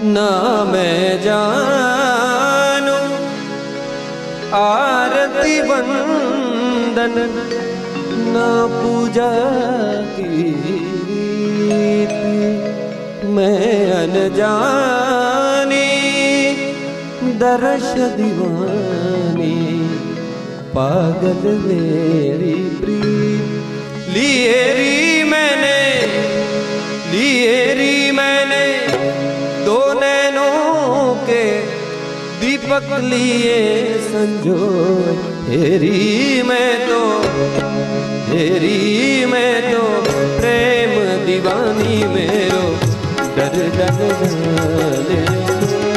ना मैं जानू आरती वंदन ना पूजा की मैं अनजानी दर्श दीवानी पागल मेरी प्रीत लिए री मैंने दो नैनों के दीपक लिए संजो हेरी मैं तो प्रेम दीवानी मेरो डर डर जाने